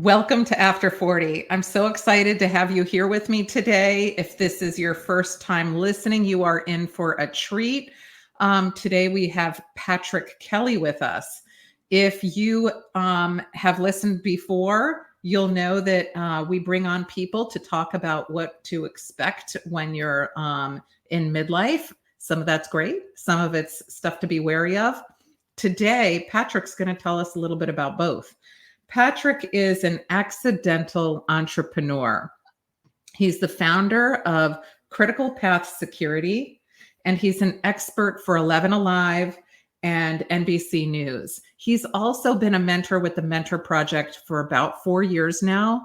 Welcome to After 40. I'm so excited to have you here with me today. If this is your first time listening, you are in for a treat. Today we have Patrick Kelley with us. If you have listened before, you'll know that we bring on people to talk about what to expect when you're in midlife. Some of that's great. Some of it's stuff to be wary of. Today, Patrick's going to tell us a little bit about both. Patrick is an accidental entrepreneur. He's the founder of Critical Path Security, and he's an expert for 11 Alive and NBC News. He's also been a mentor with the Mentor Project for about 4 years now.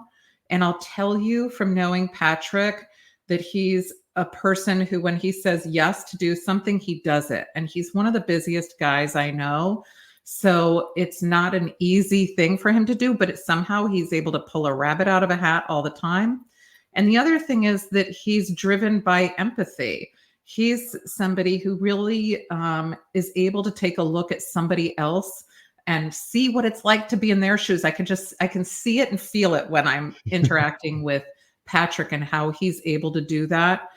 And I'll tell you from knowing Patrick that he's a person who, when he says yes to do something, he does it. And he's one of the busiest guys I know. So it's not an easy thing for him to do, but somehow he's able to pull a rabbit out of a hat all the time. And the other thing is that he's driven by empathy. He's somebody who really is able to take a look at somebody else and see what it's like to be in their shoes. I can see it and feel it when I'm interacting with Patrick and how he's able to do that.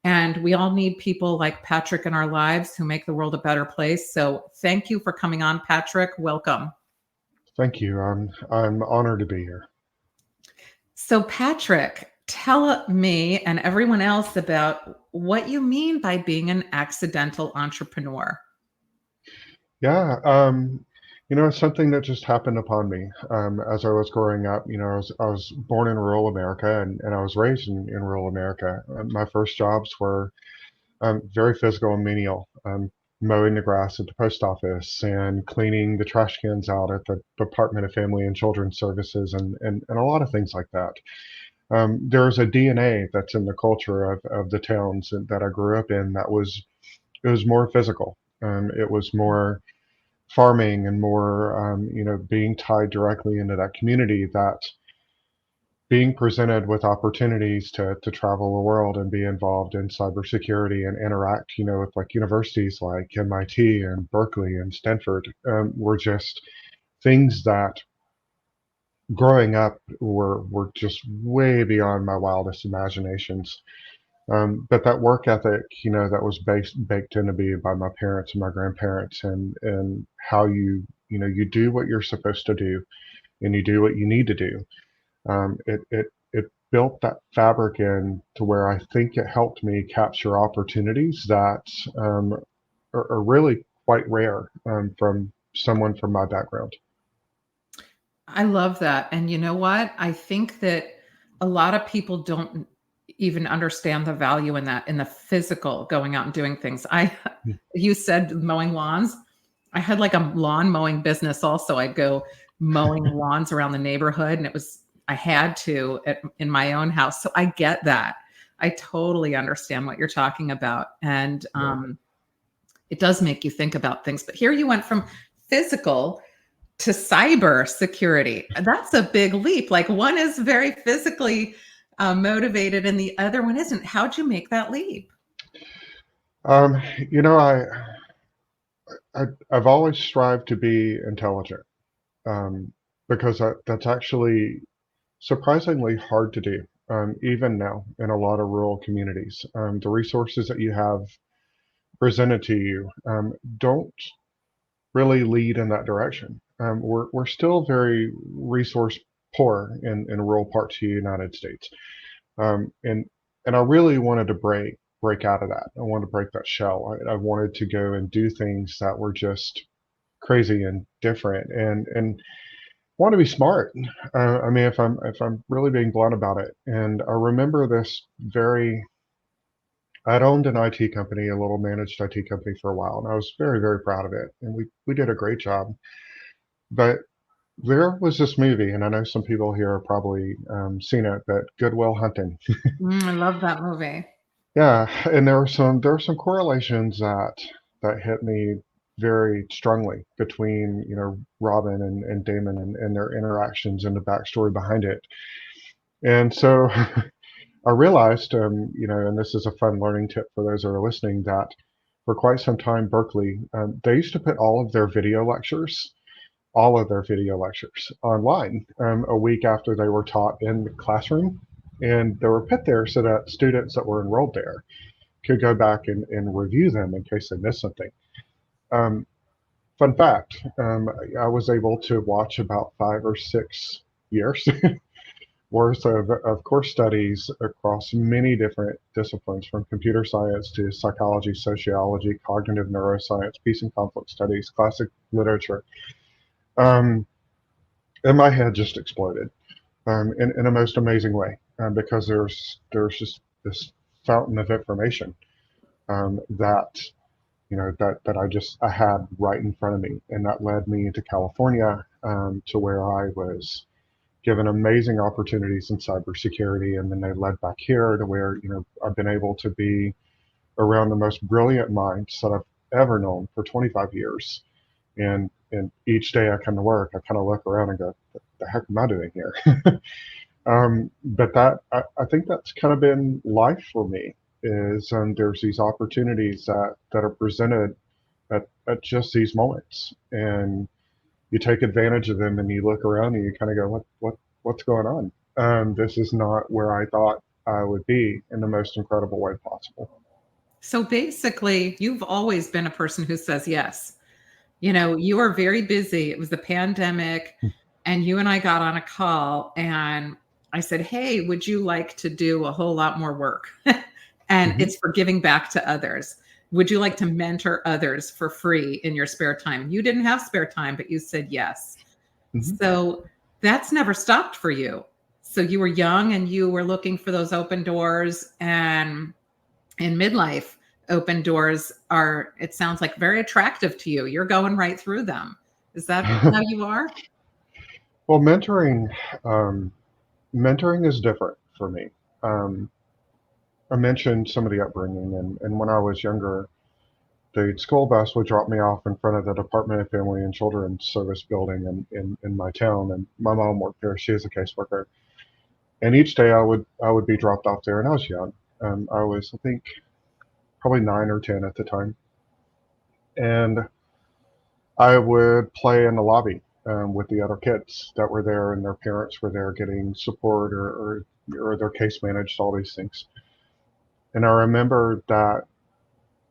And we all need people like Patrick in our lives who make the world a better place. So thank you for coming on, Patrick. Welcome. Thank you. I'm honored to be here. So Patrick, tell me and everyone else about what you mean by being an accidental entrepreneur. Yeah, it's something that just happened upon me as I was growing up. I was born in rural America and I was raised in rural America. My first jobs were very physical and menial, mowing the grass at the post office and cleaning the trash cans out at the Department of Family and Children's Services and a lot of things like that. There's a DNA that's in the culture of the towns that I grew up in it was more physical. It was more farming and more, being tied directly into that community, that being presented with opportunities to travel the world and be involved in cybersecurity and interact, with like universities like MIT and Berkeley and Stanford, were just things that growing up were just way beyond my wildest imaginations. But that work ethic, that was baked into me by my parents and my grandparents, and how you do what you're supposed to do, and you do what you need to do. It built that fabric in to where I think it helped me capture opportunities that are really quite rare from someone from my background. I love that. And you know what? I think that a lot of people don't even understand the value in that, in the physical, going out and doing things. You said mowing lawns. I had like a lawn mowing business also. I'd go mowing lawns around the neighborhood, and I had to in my own house. So I get that. I totally understand what you're talking about. And it does make you think about things. But here you went from physical to cyber security. That's a big leap. Like, one is very physically motivated and the other one isn't. How'd you make that leap? I've always strived to be intelligent, because that's actually surprisingly hard to do, even now in a lot of rural communities. The resources that you have presented to you don't really lead in that direction. We're still very resource poor in rural parts of the United States, and I really wanted to break out of that. I wanted to break that shell. I wanted to go and do things that were just crazy and different, and want to be smart. I mean, if I'm really being blunt about it, and I remember this very. I'd owned an IT company, a little managed IT company for a while, and I was very, very proud of it. And we did a great job. But there was this movie, and I know some people here have probably seen it, but Good Will Hunting. I love that movie. Yeah, and there were some correlations that hit me very strongly between Robin and Damon and their interactions and the backstory behind it. And so I realized, and this is a fun learning tip for those that are listening, that for quite some time, Berkeley, they used to put all of their video lectures all of their video lectures online a week after they were taught in the classroom. And they were put there so that students that were enrolled there could go back and review them in case they missed something. Um, Fun fact, I was able to watch about 5 or 6 years worth of course studies across many different disciplines, from computer science to psychology, sociology, cognitive neuroscience, peace and conflict studies, classic literature. Um, and my head just exploded in a most amazing way, because there's just this fountain of information that I had right in front of me, and that led me to California, to where I was given amazing opportunities in cybersecurity, and then they led back here to where I've been able to be around the most brilliant minds that I've ever known for 25 years. And each day I come to work, I kind of look around and go, "What the heck am I doing here?" But I think that's kind of been life for me. Is there's these opportunities that are presented at just these moments, and you take advantage of them, and you look around and you kind of go, what's going on? This is not where I thought I would be in the most incredible way possible. So basically, you've always been a person who says yes. You are very busy. It was the pandemic, and you and I got on a call, and I said, "Hey, would you like to do a whole lot more work?" And Hmm. it's for giving back to others. Would you like to mentor others for free in your spare time? You didn't have spare time, but you said yes. Hmm. So that's never stopped for you. So you were young and you were looking for those open doors, and in midlife, open doors are, it sounds like, very attractive to you. You're going right through them. Is that how you are? Well, um, mentoring is different for me. Um, I mentioned some of the upbringing, and when I was younger, the school bus would drop me off in front of the Department of Family and Children's Service building in my town, and my mom worked there. She is a caseworker, and each day I would be dropped off there, and I was young. I was, I think, probably 9 or 10 at the time, and I would play in the lobby with the other kids that were there, and their parents were there getting support, or their case managed, all these things. And I remember that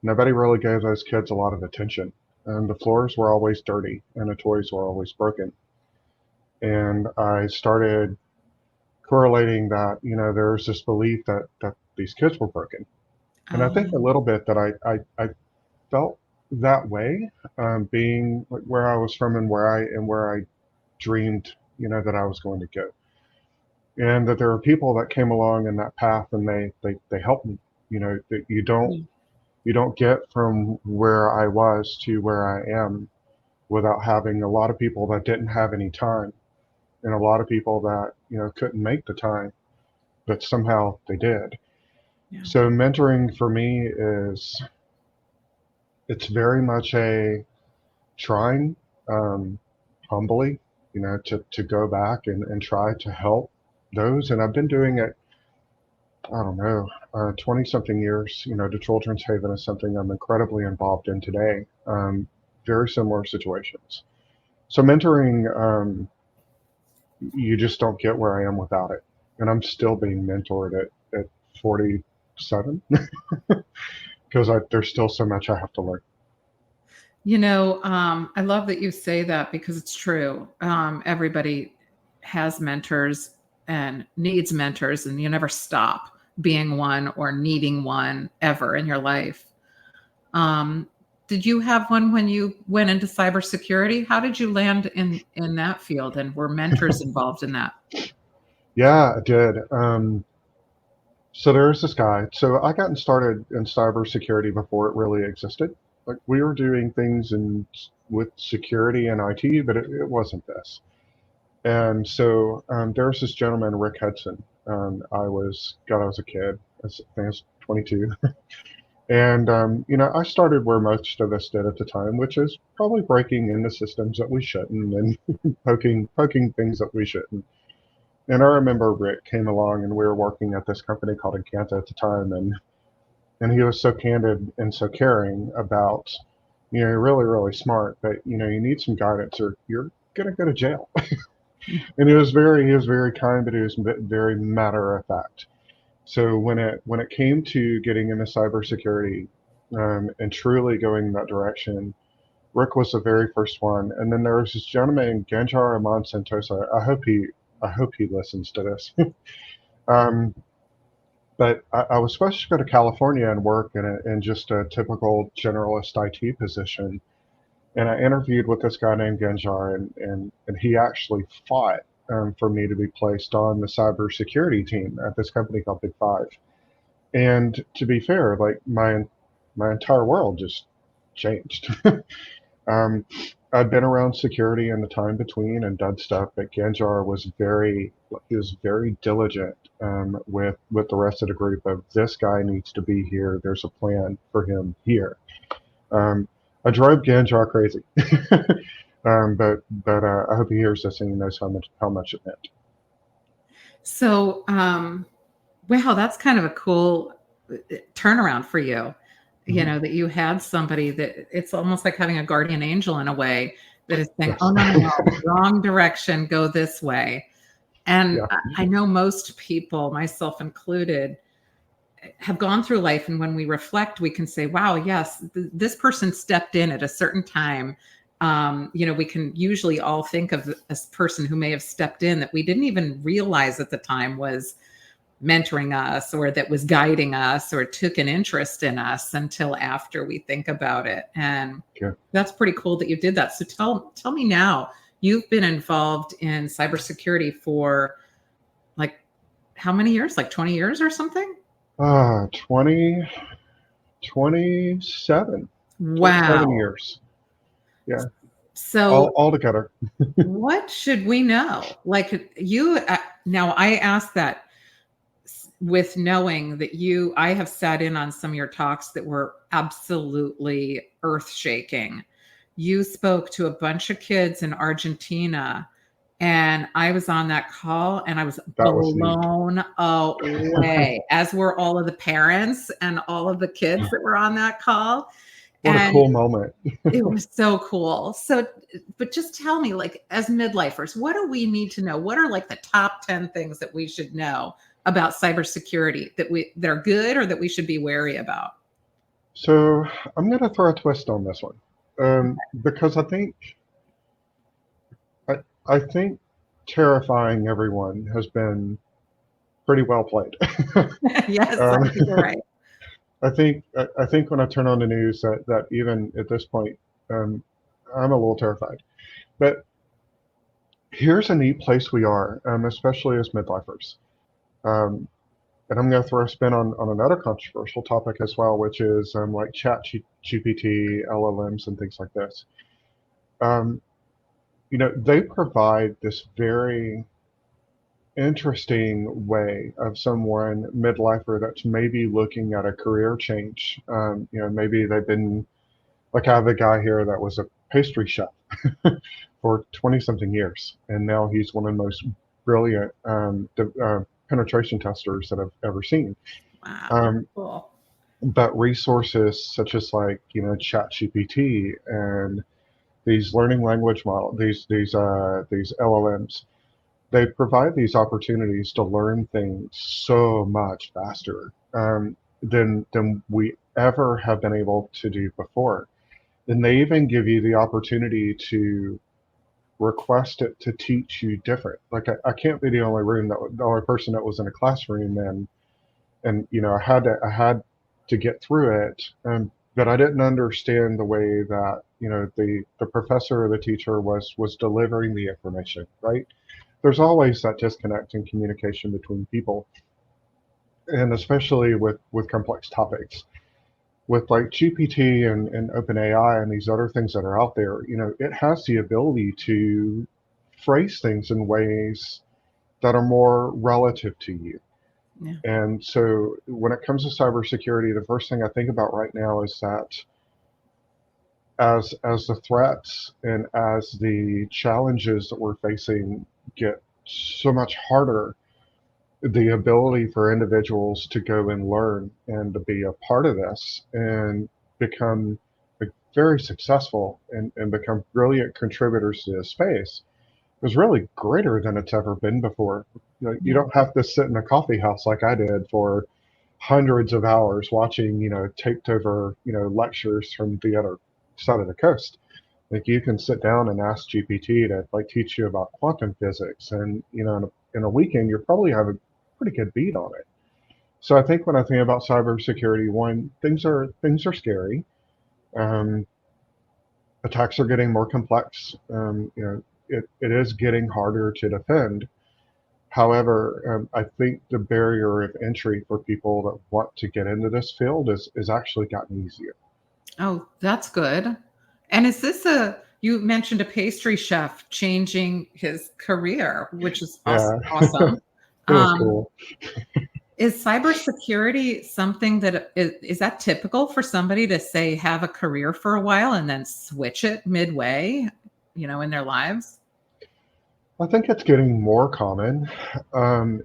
nobody really gave those kids a lot of attention, and the floors were always dirty, and the toys were always broken. And I started correlating that, there's this belief that these kids were broken. And I think a Oh, little bit that I felt that way, being like where I was from, and where I dreamed, that I was going to go, and that there are people that came along in that path, and they helped me. That you don't get from where I was to where I am without having a lot of people that didn't have any time, and a lot of people that couldn't make the time, but somehow they did. yeah. So mentoring for me is, it's very much a trying, um, humbly, to go back and try to help those. And I've been doing it, I don't know, 20 something years. The Children's Haven is something I'm incredibly involved in today. Very similar situations. So mentoring, you just don't get where I am without it. And I'm still being mentored at 47 because there's still so much I have to learn. I love that you say that because it's true. Everybody has mentors and needs mentors, and you never stop being one or needing one ever in your life. Um, did you have one when you went into cybersecurity? How did you land in that field, and were mentors involved in that? Yeah, I did. So there's this guy. So I gotten started in cybersecurity before it really existed. Like, we were doing things with security and IT, but it wasn't this. And so there was this gentleman, Rick Hudson. God, I was a kid. I was 22. And, I started where most of us did at the time, which is probably breaking into systems that we shouldn't, and poking things that we shouldn't. And I remember Rick came along, and we were working at this company called Encanta at the time, and he was so candid and so caring about, you're really, really smart, but you need some guidance, or going to go to jail. And he was very kind, but he was very matter of fact. So when it came to getting into cybersecurity, and truly going in that direction, Rick was the very first one. And then there was this gentleman, Ganjar Aman Sentosa. I hope he listens to this. um, but I was supposed to go to California and work in just a typical generalist IT position. And I interviewed with this guy named Ganjar, and he actually fought for me to be placed on the cybersecurity team at this company called Big Five. And to be fair, like my entire world just changed. um, I'd been around security in the time between and done stuff, but Ganjar he was very diligent with the rest of the group of this guy needs to be here. There's a plan for him here. Um, I drove Ganjar crazy, but I hope he hears this and he knows how much it meant. So, wow, that's kind of a cool turnaround for you. You Mhm. know, that you had somebody that it's almost like having a guardian angel in a way that is saying, Yes. oh, no, no, no, wrong direction, go this way. And Yeah. I know most people, myself included, have gone through life. And when we reflect, we can say, wow, yes, this person stepped in at a certain time. We can usually all think of a person who may have stepped in that we didn't even realize at the time was mentoring us or that was guiding us or took an interest in us until after we think about it. And Yeah. that's pretty cool that you did that. So tell me now, you've been involved in cybersecurity for like how many years? Like 20 years or something? 20, 27, 27 Wow. years. Yeah. All, So all together. what should we know? Like you, now I ask that with knowing that I have sat in on some of your talks that were absolutely earth shaking. You spoke to a bunch of kids in Argentina, and I was on that call and I was That was neat. blown away, as were all of the parents and all of the kids that were on that call. What a And cool moment. it was so cool. So, but just tell me, like, as midlifers, what do we need to know? What are like the top 10 things that we should know about cybersecurity that are good or that we should be wary about? So I'm going to throw a twist on this one, because I think terrifying everyone has been pretty well played. Yes, I um, think you're right. I think when I turn on the news that even at this point, um, I'm a little terrified. But here's a neat place we are, especially as midlifers. Um, and I'm going to throw a spin on another controversial topic as well, which is like chat GPT, LLMs, and things like this. Um, they provide this very interesting way of someone midlifer that's maybe looking at a career change. Maybe they've been like I have a guy here that was a pastry chef for 20 something years, and now he's one of the most brilliant penetration testers that I've ever seen. Wow. Um, Cool. but resources such as like ChatGPT and these learning language model, these LLMs, they provide these opportunities to learn things so much faster than we ever have been able to do before. And they even give you the opportunity to request it to teach you different. Like I can't be the only person that was in a classroom, and I had to get through it, but I didn't understand the way that the professor or the teacher was delivering the information. Right? There's always that disconnect in communication between people, and especially with complex topics. With like GPT and OpenAI and these other things that are out there, it has the ability to phrase things in ways that are more relative to you. Yeah. And so when it comes to cybersecurity, the first thing I think about right now is that as the threats and as the challenges that we're facing get so much harder, the ability for individuals to go and learn and to be a part of this and become very successful and become brilliant contributors to this space is really greater than it's ever been before. You Yeah. don't have to sit in a coffee house like I did for hundreds of hours watching, taped over, lectures from the other side of the coast. Like you can sit down and ask GPT to like teach you about quantum physics, and in a weekend you'll probably have a pretty good beat on it. So I think when I think about cybersecurity, one, things are scary. Um, Attacks are getting more complex. It is getting harder to defend. However, I think the barrier of entry for people that want to get into this field is actually gotten easier. Oh, that's good. And is this you mentioned a pastry chef changing his career, which is Yeah, awesome. it was Um, cool. is cybersecurity something that is that typical for somebody to say have a career for a while and then switch it midway, in their lives? I think it's getting more common, and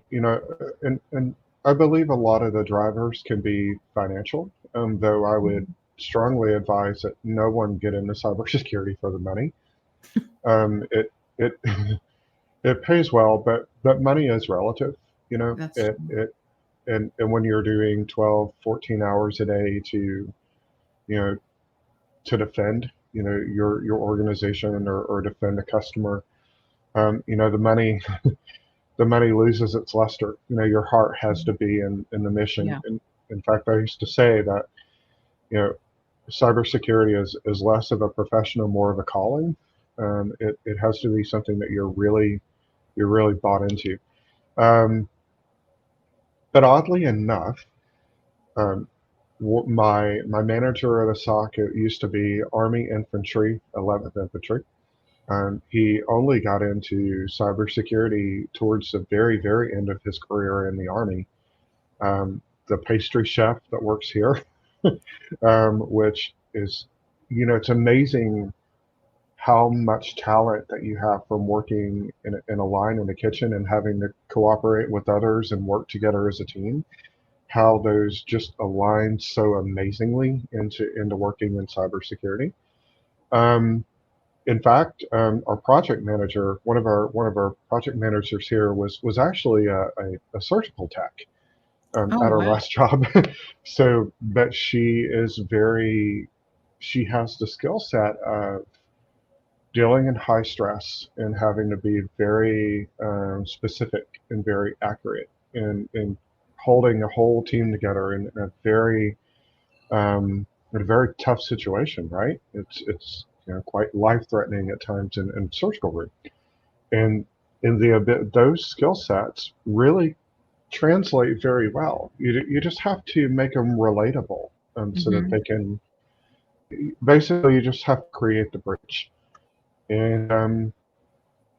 I believe a lot of the drivers can be financial, though I would Mhm. strongly advise that no one get into cybersecurity for the money. It it pays well, but money is relative. That's It it and when you're doing 12, 14 hours a day you know defend your organization or defend a customer, the money loses its luster. Your heart has true. to be in the mission. Yeah, And in fact, I used to say that, you know, cybersecurity is less of a profession, more of a calling. It has to be something that you're really bought into. Um, but oddly enough, um, my manager at a SOC, it used to be Army Infantry, 11th Infantry. He only got into cybersecurity towards the very, very end of his career in the Army. The pastry chef that works here, which is, it's amazing how much talent that you have from working in a line in the kitchen and having to cooperate with others and work together as a team. How those just align so amazingly into working in cybersecurity. Um, in fact, our project manager, one of our project managers here was actually a surgical tech oh at her wow. last job. So, but she has the skill set of dealing in high stress and having to be very specific and very accurate and holding a whole team together in a very tough situation, right? It's quite life threatening at times in surgical room, and in those skill sets really translate very well. You just have to make them relatable, so that Hmm. they can. Basically, you just have to create the bridge. And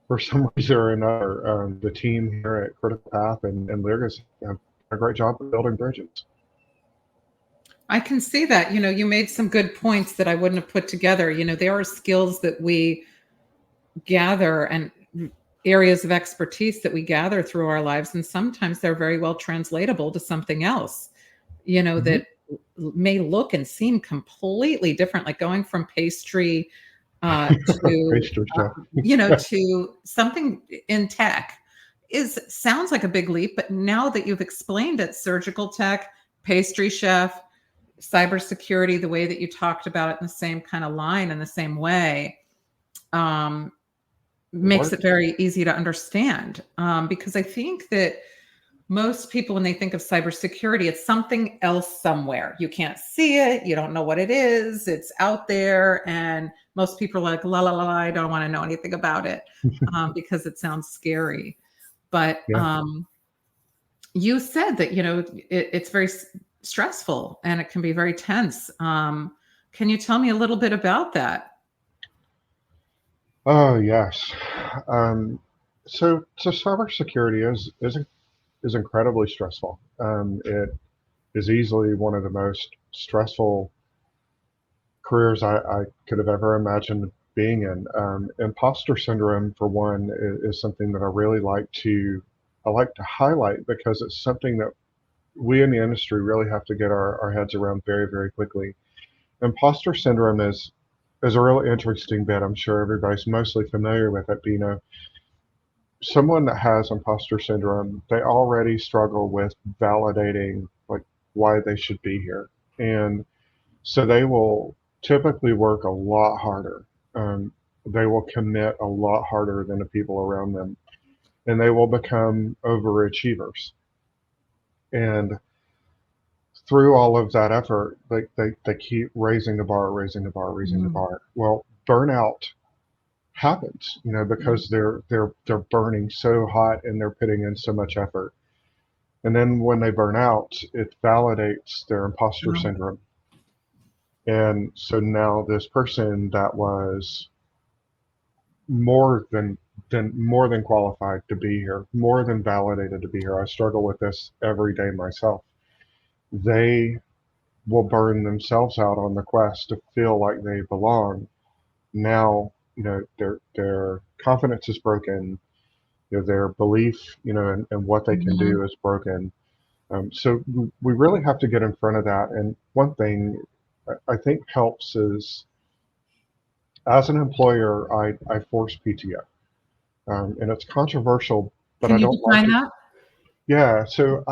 for some reason or another, the team here at Critical Path and Lyrics have done a great job of building bridges. I can see that. You made some good points that I wouldn't have put together. There are skills that we gather and areas of expertise that we gather through our lives, and sometimes they're very well translatable to something else, Hmm. that may look and seem completely different, like going from pastry to Pastry chef. to something in tech is sounds like a big leap, but now that you've explained it, surgical tech, pastry chef, cybersecurity, the way that you talked about it in the same kind of line in the same way, um, It makes it works. very easy to understand. Because I think that most people, when they think of cybersecurity, it's something else somewhere. You can't see it. You don't know what it is. It's out there. And most people are like, la, la, la, la, I don't want to know anything about it, because it sounds scary. But Yeah. you said that, it's very stressful and it can be very tense. Can you tell me a little bit about that? Oh yes. Um, so cybersecurity is incredibly stressful. It is easily one of the most stressful careers I could have ever imagined being in. Imposter syndrome, for one, is something that I like to highlight because it's something that we in the industry really have to get our heads around very, very quickly. Imposter syndrome is a really interesting bit. I'm sure everybody's mostly familiar with it. But, someone that has imposter syndrome, they already struggle with validating like why they should be here. And so they will typically work a lot harder. Um, they will commit a lot harder than the people around them, and they will become overachievers. And through all of that effort, they keep raising the bar, raising the bar, raising the Mm, bar. Well, burnout happens, mm, because they're burning so hot and they're putting in so much effort. And then when they burn out, it validates their imposter mm. syndrome. And so now this person that was more than qualified to be here, more than validated to be here. I struggle with this every day myself. They will burn themselves out on the quest to feel like they belong. Now, their confidence is broken. Their belief, in what they can Mhm. do is broken. So we really have to get in front of that. And one thing I think helps is, as an employer, I force PTO. And it's controversial, but Can I you don't like define it. that? Yeah, so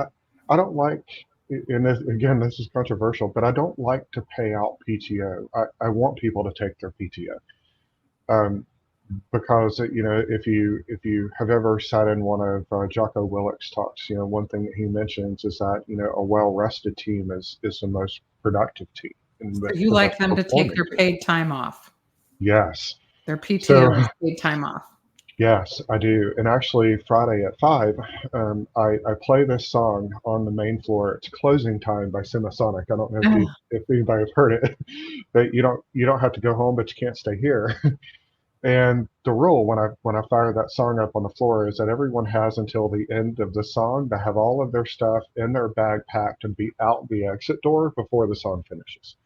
I don't like, and this, again, this is controversial, but I don't like to pay out PTO. I want people to take their PTO, because if you have ever sat in one of Jocko Willick's talks, one thing that he mentions is that a well rested team is the most productive team and So the you the like best them to take performing their team. paid time off. Yes. Their So PTO is paid time off. yes, I do. And actually, Friday at 5, I play this song on the main floor. It's "Closing Time" by Semisonic. I don't know if anybody has heard it, but you don't have to go home, but you can't stay here. And the rule when I fire that song up on the floor is that everyone has until the end of the song to have all of their stuff in their bag packed and be out the exit door before the song finishes.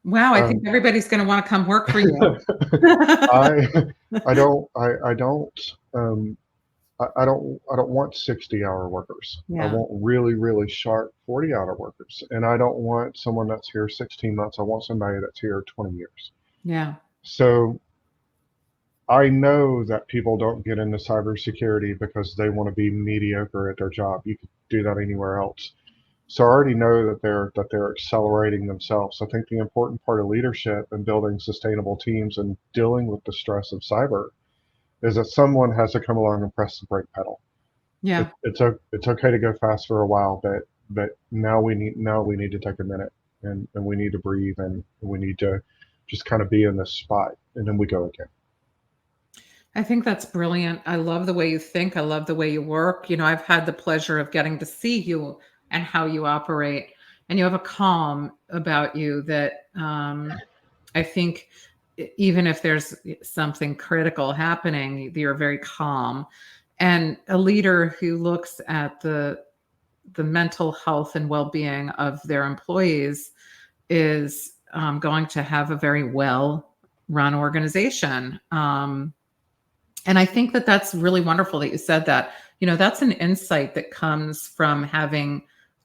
Wow, I think Um, everybody's going to want to come work for you. I um, I don't want 60-hour workers. I Yeah, want really, really sharp 40-hour workers. And I don't want someone that's here 16 months. I want somebody that's here 20 years. yeah. So I know that people don't get into cybersecurity because they want to be mediocre at their job. You could do that anywhere else. So I already know that they're accelerating themselves. I think the important part of leadership and building sustainable teams and dealing with the stress of cyber is that someone has to come along and press the brake pedal. Yeah. It's okay to go fast for a while, but now we need to take a minute, and we need to breathe, and we need to just kind of be in this spot, and then we go again. I think that's brilliant. I love the way you think. I love the way you work. I've had the pleasure of getting to see you and how you operate. And you have a calm about you that I think even if there's something critical happening, you're very calm. And a leader who looks at the mental health and well-being of their employees is going to have a very well run organization. And I think that that's really wonderful that you said that. That's an insight that comes from having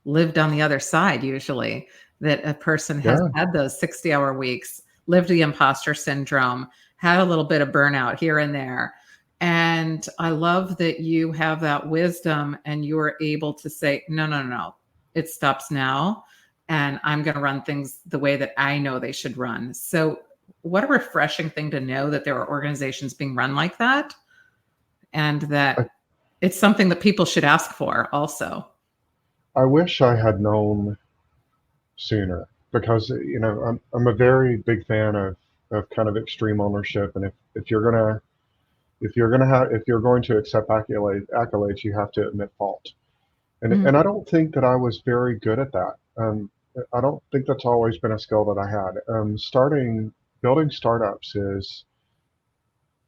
lived on the other side, usually, that a person has Yeah, had those 60-hour weeks, lived the imposter syndrome, had a little bit of burnout here and there. And I love that you have that wisdom and you're able to say, no, no, no, no, it stops now. And I'm going to run things the way that I know they should run. So, what a refreshing thing to know that there are organizations being run like that and I, that it's something that people should ask for also. I wish I had known sooner, because I'm a very big fan of kind of extreme ownership. And if you're going to accept accolades, you have to admit fault. Mhm. And I don't think that I was very good at that. I don't think that's always been a skill that I had. Building startups is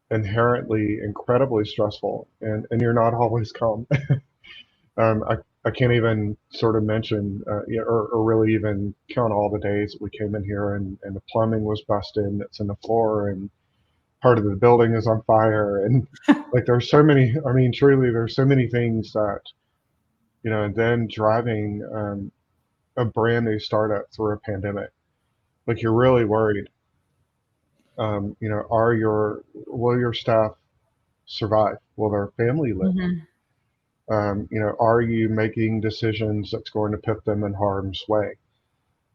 inherently incredibly stressful, and you're not always calm. I can't even sort of mention, or really even count all the days that we came in here and the plumbing was busted and it's in the floor and part of the building is on fire. And like, there's so many, I mean, truly, there's so many things that, and then driving a brand new startup through a pandemic, like, you're really worried. Will your staff survive? Will their family live? Mhm. Are you making decisions that's going to put them in harm's way?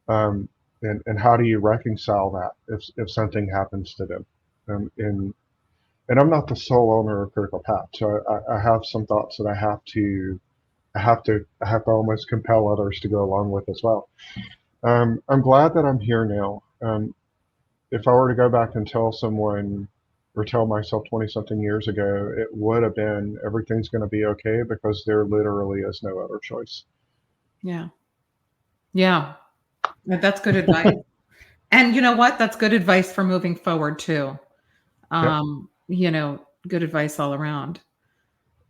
Um, and how do you reconcile that if something happens to them? And I'm not the sole owner of Critical Path, so I have some thoughts that I have to almost compel others to go along with as well. I'm glad that I'm here now. If I were to go back and tell someone or tell myself 20 something years ago, it would have been everything's going to be okay because there literally is no other choice. Yeah. Yeah. That's good advice. And you know what? That's good advice for moving forward too. Yep. Good advice all around.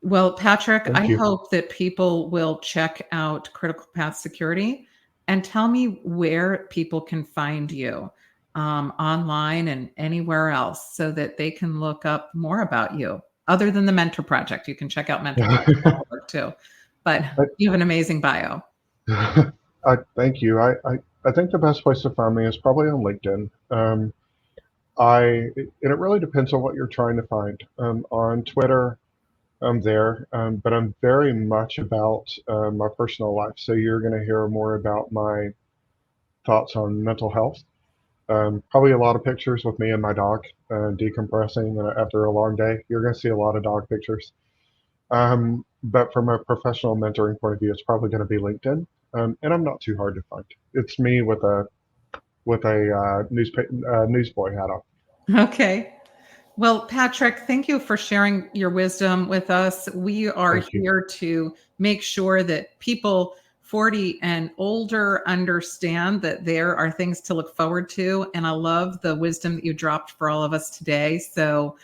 Well, Patrick, I Thank you. hope that people will check out Critical Path Security and tell me where people can find you online and anywhere else so that they can look up more about you. Other than the Mentor Project, you can check out Mentor Project work too. But you have an amazing bio. Thank you. I think the best place to find me is probably on LinkedIn. And it really depends on what you're trying to find. On Twitter, I'm there, but I'm very much about my personal life. So you're going to hear more about my thoughts on mental health. Probably a lot of pictures with me and my dog decompressing after a long day. You're going to see a lot of dog pictures. But from a professional mentoring point of view, it's probably going to be LinkedIn, and I'm not too hard to find. It's me with a newsboy hat on. Okay. Well, Patrick, thank you for sharing your wisdom with us. We are Thank you. here to make sure that people 40 and older understand that there are things to look forward to. And I love the wisdom that you dropped for all of us today. So,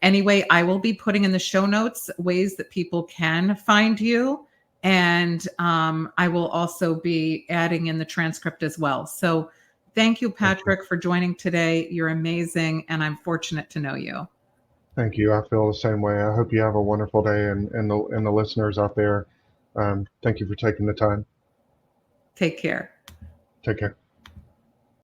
anyway, I will be putting in the show notes ways that people can find you. And I will also be adding in the transcript as well. So, thank you, Thank you. Patrick, for joining today. You're amazing. And I'm fortunate to know you. Thank you. I feel the same way. I hope you have a wonderful day, and the listeners out there. Thank you for taking the time. Take care. Take care.